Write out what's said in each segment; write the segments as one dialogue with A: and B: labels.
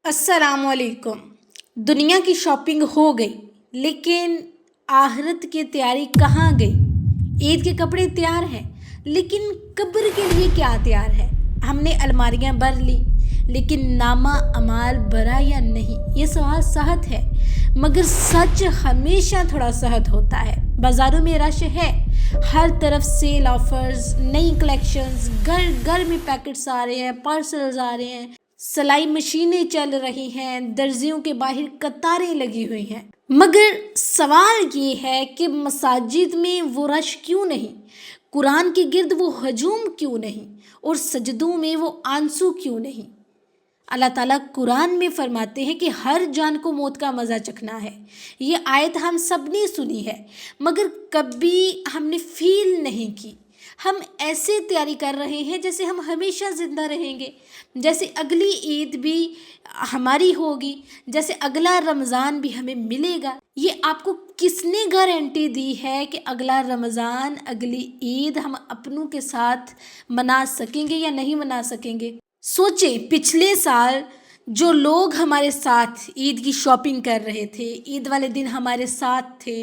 A: अस्सलाम वालेकुम। दुनिया की शॉपिंग हो गई, लेकिन आखिरत की तैयारी कहाँ गई? ईद के कपड़े तैयार हैं, लेकिन कब्र के लिए क्या तैयार है? हमने अलमारियां भर ली, लेकिन नामा अमाल भरा या नहीं, ये सवाल सहत है। मगर सच हमेशा थोड़ा सहत होता है। बाज़ारों में रश है, हर तरफ सेल ऑफर्स, नई कलेक्शंस, घर घर में पैकेट्स आ रहे हैं, पार्सल्स आ रहे हैं, सिलाई मशीनें चल रही हैं, दर्जियों के बाहर कतारें लगी हुई हैं। मगर सवाल ये है कि मसाजिद में वो रश क्यों नहीं, कुरान के गिर्द वो हजूम क्यों नहीं, और सजदों में वो आंसू क्यों नहीं? अल्लाह ताला कुरान में फरमाते हैं कि हर जान को मौत का मज़ा चखना है। ये आयत हम सब ने सुनी है, मगर कभी हमने फील नहीं की। हम ऐसे तैयारी कर रहे हैं जैसे हम हमेशा ज़िंदा रहेंगे, जैसे अगली ईद भी हमारी होगी, जैसे अगला रमज़ान भी हमें मिलेगा। ये आपको किसने गारंटी दी है कि अगला रमज़ान, अगली ईद हम अपनों के साथ मना सकेंगे या नहीं मना सकेंगे? सोचें, पिछले साल जो लोग हमारे साथ ईद की शॉपिंग कर रहे थे, ईद वाले दिन हमारे साथ थे,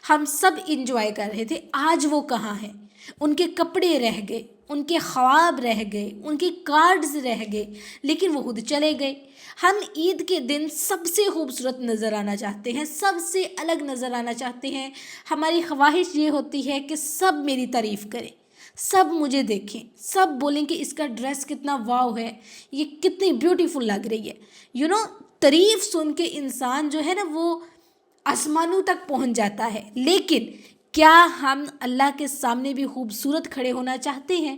A: हम सब इंजॉय कर रहे थे, आज वो कहाँ हैं? उनके कपड़े रह गए, उनके ख्वाब रह गए, उनके कार्ड्स रह गए, लेकिन वो खुद चले गए। हम ईद के दिन सबसे खूबसूरत नज़र आना चाहते हैं, सबसे अलग नज़र आना चाहते हैं। हमारी ख्वाहिश ये होती है कि सब मेरी तारीफ़ करें, सब मुझे देखें, सब बोलें कि इसका ड्रेस कितना वाव है, ये कितनी ब्यूटीफुल लग रही है। तारीफ़ सुन के इंसान जो है ना, वो आसमानों तक पहुंच जाता है। लेकिन क्या हम अल्लाह के सामने भी खूबसूरत खड़े होना चाहते हैं?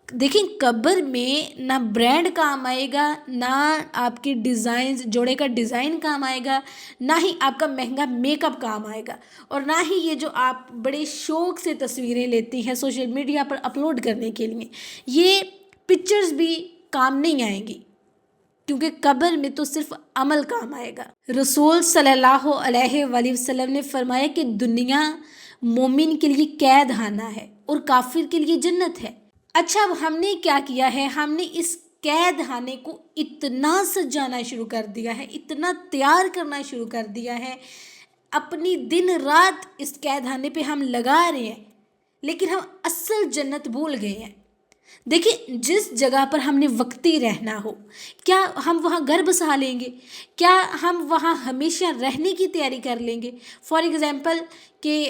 A: देखें, कब्र में ना ब्रांड काम आएगा, ना आपके डिज़ाइन, जोड़े का डिज़ाइन काम आएगा, ना ही आपका महंगा मेकअप काम आएगा, और ना ही ये जो आप बड़े शौक़ से तस्वीरें लेती हैं सोशल मीडिया पर अपलोड करने के लिए, ये पिक्चर्स भी काम नहीं आएंगी, क्योंकि कब्र में तो सिर्फ अमल काम आएगा। रसूल सल्लल्लाहु अलैहि वसल्लम ने फरमाया कि दुनिया मोमिन के लिए कैद खाना है और काफिर के लिए जन्नत है। अच्छा, अब हमने क्या किया है? हमने इस कैद खाने को इतना सजाना शुरू कर दिया है, इतना तैयार करना शुरू कर दिया है, अपनी दिन रात इस कैद खाने पे हम लगा रहे हैं, लेकिन हम असल जन्नत भूल गए हैं। देखिए, जिस जगह पर हमने वक्ती रहना हो, क्या हम वहाँ घर बसा लेंगे? क्या हम वहाँ हमेशा रहने की तैयारी कर लेंगे? फॉर एग्ज़ाम्पल कि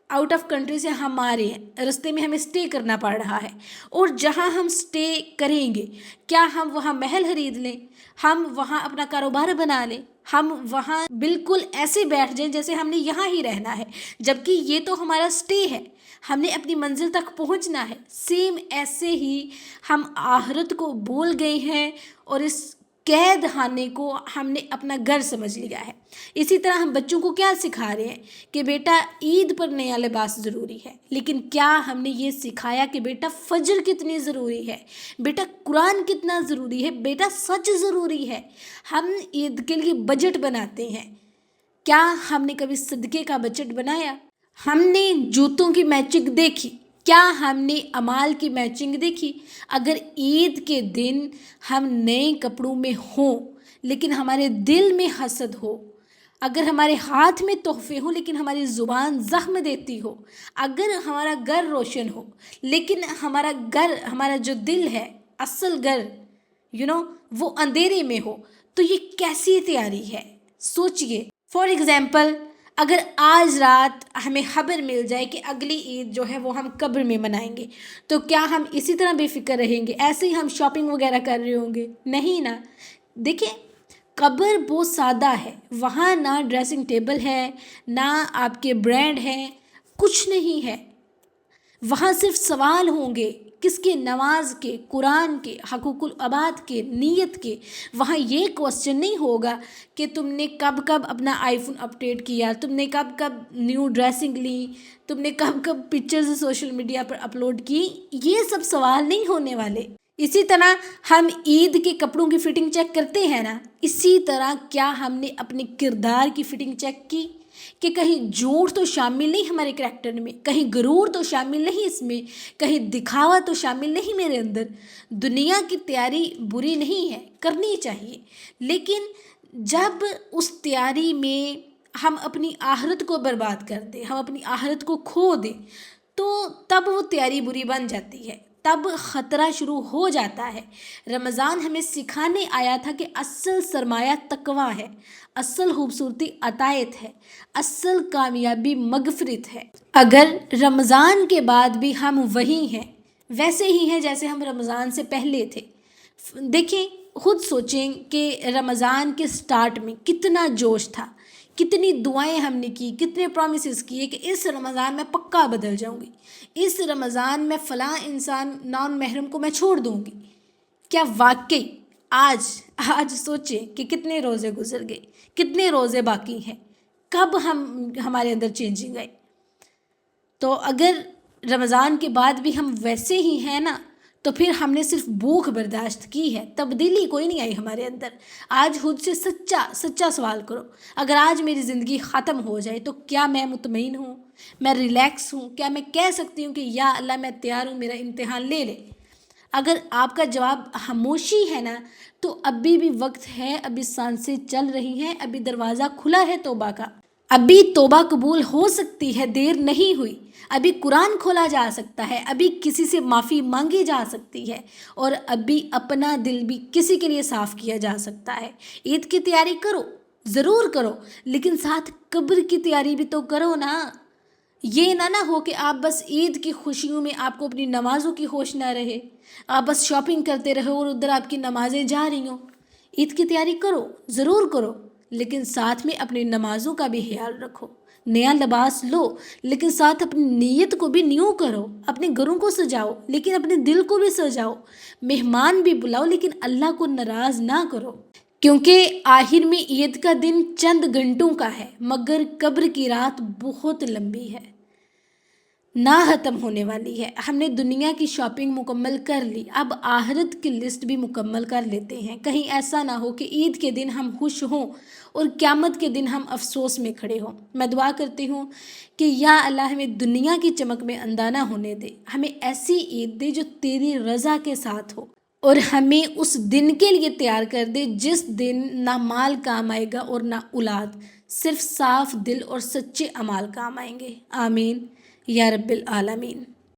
A: आउट ऑफ कंट्री से हम आ रहे हैं, रास्ते में हमें स्टे करना पड़ रहा है, और जहाँ हम स्टे करेंगे, क्या हम वहाँ महल खरीद लें, हम वहाँ अपना कारोबार बना लें, हम वहाँ बिल्कुल ऐसे बैठ जाएं जैसे हमने यहाँ ही रहना है, जबकि ये तो हमारा स्टे है, हमने अपनी मंजिल तक पहुँचना है। सेम ऐसे ही हम आखिरत को भूल गए हैं और इस कैद खाने को हमने अपना घर समझ लिया है। इसी तरह हम बच्चों को क्या सिखा रहे हैं कि बेटा ईद पर नया लिबास ज़रूरी है, लेकिन क्या हमने ये सिखाया कि बेटा फजर कितनी ज़रूरी है, बेटा कुरान कितना ज़रूरी है, बेटा सच ज़रूरी है? हम ईद के लिए बजट बनाते हैं, क्या हमने कभी सदक़े का बजट बनाया? हमने जूतों की मैचिंग देखी, क्या हमने अमाल की मैचिंग देखी? अगर ईद के दिन हम नए कपड़ों में हों, लेकिन हमारे दिल में हसद हो, अगर हमारे हाथ में तोहफे हों लेकिन हमारी ज़ुबान ज़ख्म देती हो, अगर हमारा घर रोशन हो लेकिन हमारा जो दिल है, असल घर वो अंधेरे में हो, तो ये कैसी तैयारी है? सोचिए। फॉर एग्ज़ाम्पल, अगर आज रात हमें खबर मिल जाए कि अगली ईद जो है वो हम कब्र में मनाएंगे, तो क्या हम इसी तरह बेफिक्र रहेंगे, ऐसे ही हम शॉपिंग वगैरह कर रहे होंगे? नहीं ना। देखिए, कब्र बहुत सादा है, वहाँ ना ड्रेसिंग टेबल है, ना आपके ब्रांड हैं, कुछ नहीं है। वहाँ सिर्फ सवाल होंगे, किसके? नमाज के, कुरान के, हकूकुल अबाद के, नीयत के। वहाँ ये क्वेश्चन नहीं होगा कि तुमने कब कब अपना आईफोन अपडेट किया, तुमने कब कब न्यू ड्रेसिंग ली, तुमने कब कब पिक्चर्स सोशल मीडिया पर अपलोड की। ये सब सवाल नहीं होने वाले। इसी तरह हम ईद के कपड़ों की फ़िटिंग चेक करते हैं ना, इसी तरह क्या हमने अपने किरदार की फ़िटिंग चेक की? کہ کہیں جھوٹ تو شامل نہیں ہمارے کریکٹر میں، کہیں غرور تو شامل نہیں اس میں، کہیں دکھاوا تو شامل نہیں میرے اندر۔ دنیا کی تیاری بری نہیں ہے، کرنی چاہیے، لیکن جب اس تیاری میں ہم اپنی آخرت کو برباد کر دیں، ہم اپنی آخرت کو کھو دیں، تو تب وہ تیاری بری بن جاتی ہے، تب خطرہ شروع ہو جاتا ہے۔ رمضان ہمیں سکھانے آیا تھا کہ اصل سرمایہ تقویٰ ہے، اصل خوبصورتی عطایت ہے، اصل کامیابی مغفرت ہے۔ اگر رمضان کے بعد بھی ہم وہی ہیں، ویسے ہی ہیں جیسے ہم رمضان سے پہلے تھے، دیکھیں خود سوچیں کہ رمضان کے سٹارٹ میں کتنا جوش تھا، کتنی دعائیں ہم نے کی، کتنے پرومسز کیے کہ اس رمضان میں پکا بدل جاؤں گی، اس رمضان میں فلاں انسان نان محرم کو میں چھوڑ دوں گی۔ کیا واقعی آج سوچیں کہ کتنے روزے گزر گئے، کتنے روزے باقی ہیں، کب ہمارے اندر چینجنگ آئی؟ تو اگر رمضان کے بعد بھی ہم ویسے ہی ہیں نا، تو پھر ہم نے صرف بھوک برداشت کی ہے، تبدیلی کوئی نہیں آئی ہمارے اندر۔ آج خود سے سچا سوال کرو، اگر آج میری زندگی ختم ہو جائے تو کیا میں مطمئن ہوں، میں ریلیکس ہوں، کیا میں کہہ سکتی ہوں کہ یا اللہ میں تیار ہوں، میرا امتحان لے لے؟ اگر آپ کا جواب خاموشی ہے نا، تو ابھی بھی وقت ہے، ابھی سانسیں چل رہی ہیں، ابھی دروازہ کھلا ہے توبہ کا، ابھی توبہ قبول ہو سکتی ہے، دیر نہیں ہوئی، ابھی قرآن کھولا جا سکتا ہے، ابھی کسی سے معافی مانگی جا سکتی ہے، اور ابھی اپنا دل بھی کسی کے لیے صاف کیا جا سکتا ہے۔ عید کی تیاری کرو، ضرور کرو، لیکن ساتھ قبر کی تیاری بھی تو کرو نا۔ یہ نہ ہو کہ آپ بس عید کی خوشیوں میں آپ کو اپنی نمازوں کی ہوش نہ رہے، آپ بس شاپنگ کرتے رہو اور ادھر آپ کی نمازیں جا رہی ہوں۔ عید کی تیاری کرو، ضرور کرو، لیکن ساتھ میں اپنی نمازوں کا بھی خیال رکھو۔ نیا لباس لو، لیکن ساتھ اپنی نیت کو بھی نیو کرو، اپنے گھروں کو سجاؤ لیکن اپنے دل کو بھی سجاؤ، مہمان بھی بلاؤ لیکن اللہ کو ناراض نہ کرو، کیونکہ آخر میں عید کا دن چند گھنٹوں کا ہے، مگر قبر کی رات بہت لمبی ہے، نہ ختم ہونے والی ہے۔ ہم نے دنیا کی شاپنگ مکمل کر لی، اب آخرت کی لسٹ بھی مکمل کر لیتے ہیں، کہیں ایسا نہ ہو کہ عید کے دن ہم خوش ہوں اور قیامت کے دن ہم افسوس میں کھڑے ہوں۔ میں دعا کرتی ہوں کہ یا اللہ ہمیں دنیا کی چمک میں اندھا نہ ہونے دے، ہمیں ایسی عید دے جو تیری رضا کے ساتھ ہو، اور ہمیں اس دن کے لیے تیار کر دے جس دن نہ مال کام آئے گا اور نہ اولاد، صرف صاف دل اور سچے اعمال کام آئیں گے۔ آمین یا رب العالمین۔